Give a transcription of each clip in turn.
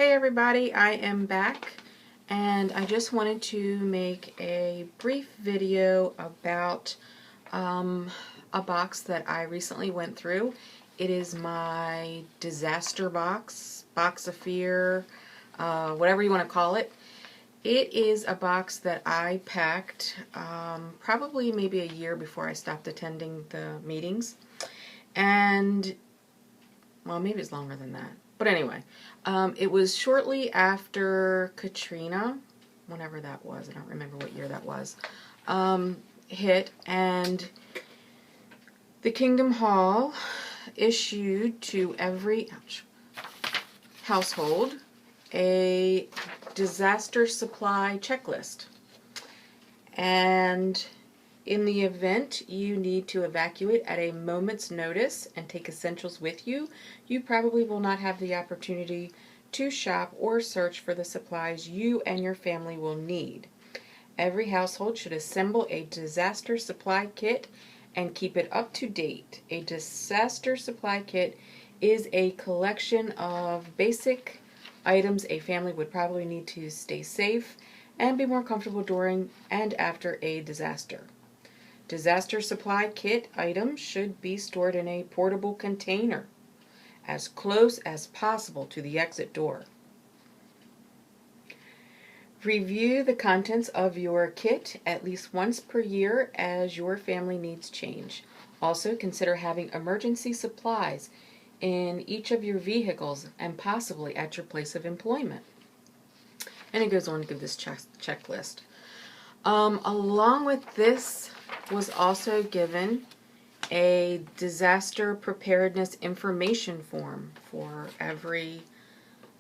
Hey everybody, I am back and I just wanted to make a brief video about a box that I recently went through. It is my disaster box, box of fear, whatever you want to call it. It is a box that I packed probably maybe a year before I stopped attending the meetings. And well, maybe it's longer than that. But anyway, it was shortly after Katrina, whenever that was, I don't remember what year that was, hit, and the Kingdom Hall issued to every household a disaster supply checklist. And in the event you need to evacuate at a moment's notice and take essentials with you, you probably will not have the opportunity to shop or search for the supplies you and your family will need. Every household should assemble a disaster supply kit and keep it up to date. A disaster supply kit is a collection of basic items a family would probably need to stay safe and be more comfortable during and after a disaster. Disaster supply kit items should be stored in a portable container as close as possible to the exit door. Review the contents of your kit at least once per year as your family needs change. Also, consider having emergency supplies in each of your vehicles and possibly at your place of employment. And it goes on to give this checklist. Along with this was also given a disaster preparedness information form for every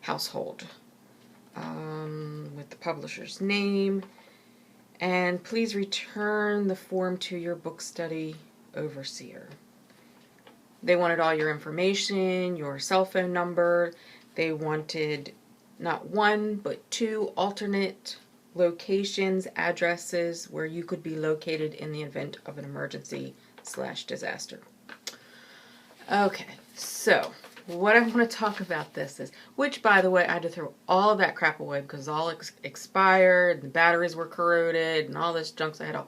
household with the publisher's name, and please return the form to your book study overseer. They wanted all your information, your cell phone number. They wanted not one but two alternate locations, addresses where you could be located in the event of an emergency/disaster. Okay, so what I want to talk about this is, which by the way, I had to throw all of that crap away because all expired, the batteries were corroded, and all this junk. So I had a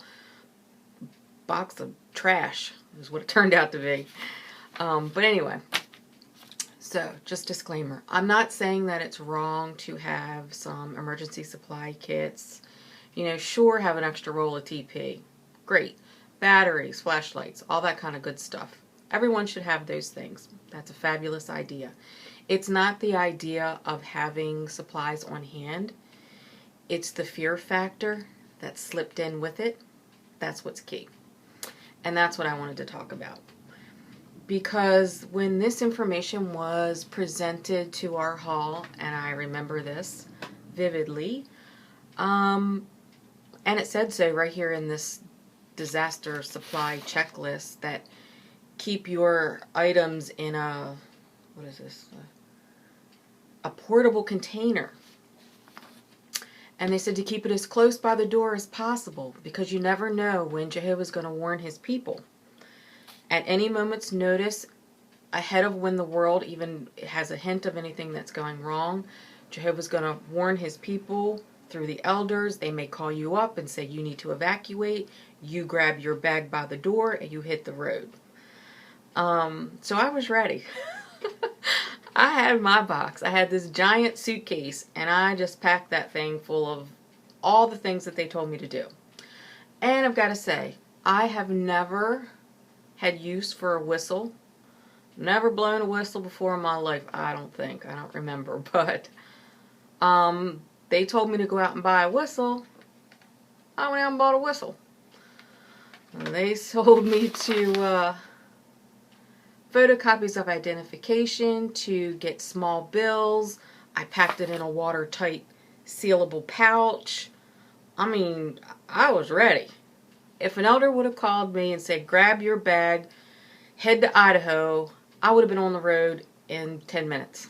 box of trash, is what it turned out to be. But anyway, so just disclaimer, I'm not saying that it's wrong to have some emergency supply kits. You know, sure, have an extra roll of TP. Great. Batteries, flashlights, all that kind of good stuff. Everyone should have those things. That's a fabulous idea. It's not the idea of having supplies on hand. It's the fear factor that slipped in with it. That's what's key. And that's what I wanted to talk about. Because when this information was presented to our hall, and I remember this vividly, and it said so right here in this disaster supply checklist, that keep your items in a, what is this, a portable container. And they said to keep it as close by the door as possible because you never know when Jehovah's going to warn his people. At any moment's notice, ahead of when the world even has a hint of anything that's going wrong, Jehovah's going to warn his people through the elders. They may call you up and say you need to evacuate. You grab your bag by the door and you hit the road. So I was ready. I had my box. I had this giant suitcase and I just packed that thing full of all the things that they told me to do. And I've got to say, I have never had use for a whistle. Never blown a whistle before in my life, I don't think. I don't remember. But they told me to go out and buy a whistle. I went out and bought a whistle. They told me to photocopies of identification, to get small bills. I packed it in a watertight sealable pouch. I mean, I was ready. If an elder would have called me and said, grab your bag, head to Idaho, I would have been on the road in 10 minutes,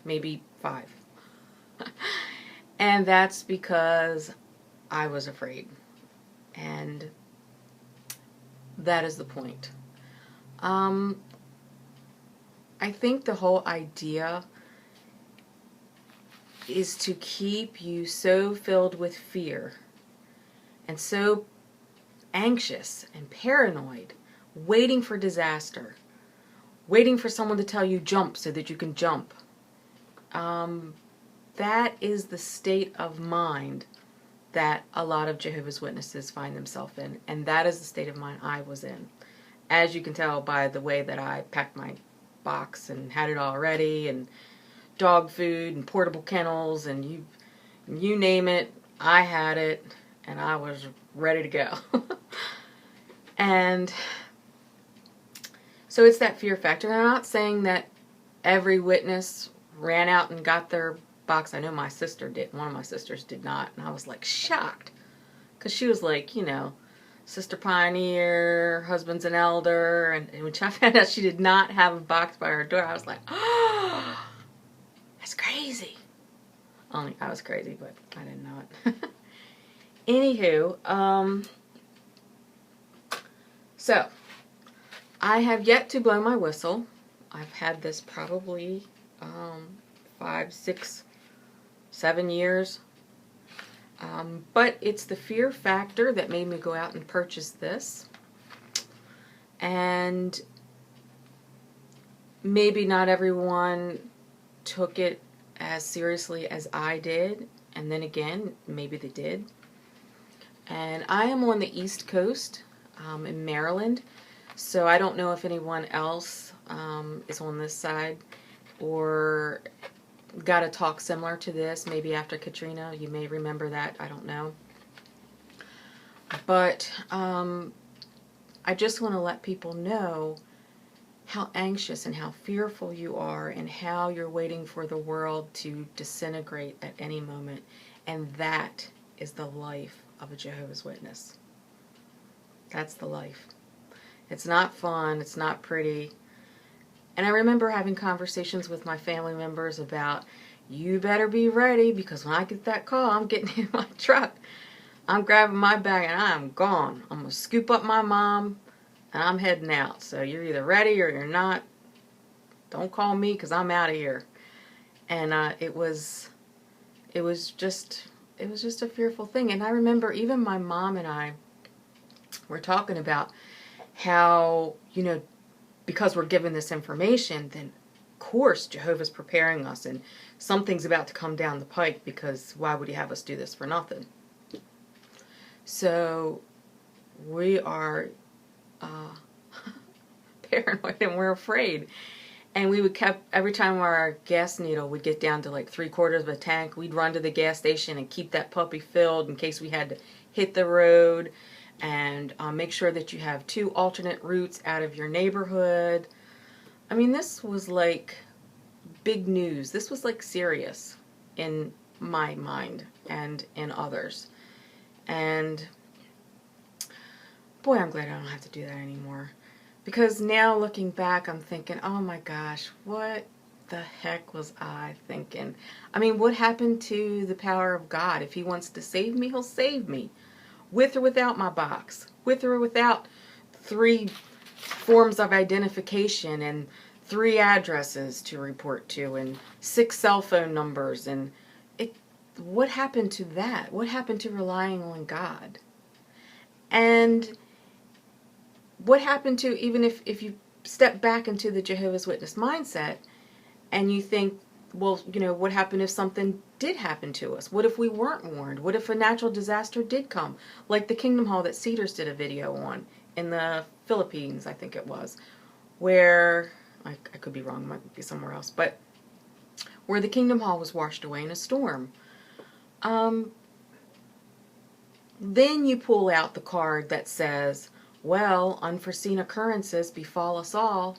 maybe 5. And that's because I was afraid. And that is the point. I think the whole idea is to keep you so filled with fear and so anxious and paranoid, waiting for disaster, waiting for someone to tell you jump so that you can jump. That is the state of mind that a lot of Jehovah's Witnesses find themselves in, and that is the state of mind I was in. As you can tell by the way that I packed my box and had it all ready, and dog food and portable kennels and you name it, I had it, and I was ready to go. And so it's that fear factor. And I'm not saying that every witness ran out and got their box. I know my sister did. One of my sisters did not. And I was like shocked. Because she was like, Sister Pioneer, husband's an elder. And when I found out she did not have a box by her door, I was like, oh, that's crazy. Only I was crazy, but I didn't know it. Anywho, so I have yet to blow my whistle. I've had this probably 5, 6, 7 years. But it's the fear factor that made me go out and purchase this. And maybe not everyone took it as seriously as I did. And then again, maybe they did. And I am on the East Coast in Maryland. So I don't know if anyone else is on this side or got a talk similar to this, maybe after Katrina. You may remember that. I don't know. But I just want to let people know how anxious and how fearful you are and how you're waiting for the world to disintegrate at any moment. And that is the life of a Jehovah's Witness. That's the life. It's not fun. It's not pretty. And I remember having conversations with my family members about, you better be ready, because when I get that call, I'm getting in my truck. I'm grabbing my bag and I'm gone. I'm going to scoop up my mom and I'm heading out. So you're either ready or you're not. Don't call me because I'm out of here. And it was just a fearful thing. And I remember even my mom and I were talking about how, because we're given this information, then of course Jehovah's preparing us and something's about to come down the pike, because why would he have us do this for nothing? So we are paranoid and we're afraid. And we would every time our gas needle would get down to like 3/4 of a tank, we'd run to the gas station and keep that puppy filled in case we had to hit the road. And make sure that you have 2 alternate routes out of your neighborhood. I mean, this was like big news. This was like serious in my mind and in others. And boy, I'm glad I don't have to do that anymore. Because now looking back, I'm thinking, oh my gosh, what the heck was I thinking? I mean, what happened to the power of God? If he wants to save me, he'll save me. With or without my box, with or without 3 forms of identification and 3 addresses to report to and 6 cell phone numbers. And what happened to that? What happened to relying on God? And what happened to, even if you step back into the Jehovah's Witness mindset and you think, well, what happened if something did happen to us? What if we weren't warned? What if a natural disaster did come? Like the Kingdom Hall that Cedars did a video on in the Philippines, I think it was, where, I could be wrong, it might be somewhere else, but where the Kingdom Hall was washed away in a storm. Then you pull out the card that says, well, unforeseen occurrences befall us all.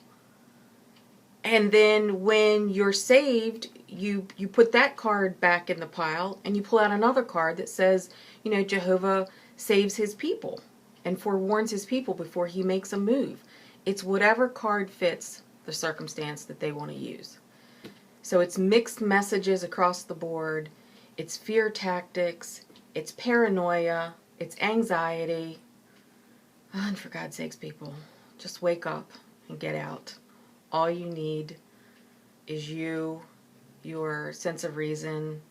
And then when you're saved, you put that card back in the pile and you pull out another card that says, Jehovah saves his people and forewarns his people before he makes a move. It's whatever card fits the circumstance that they want to use. So it's mixed messages across the board. It's fear tactics. It's paranoia. It's anxiety. And for God's sakes, people, just wake up and get out. All you need is your sense of reason,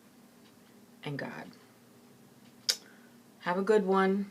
and God. Have a good one.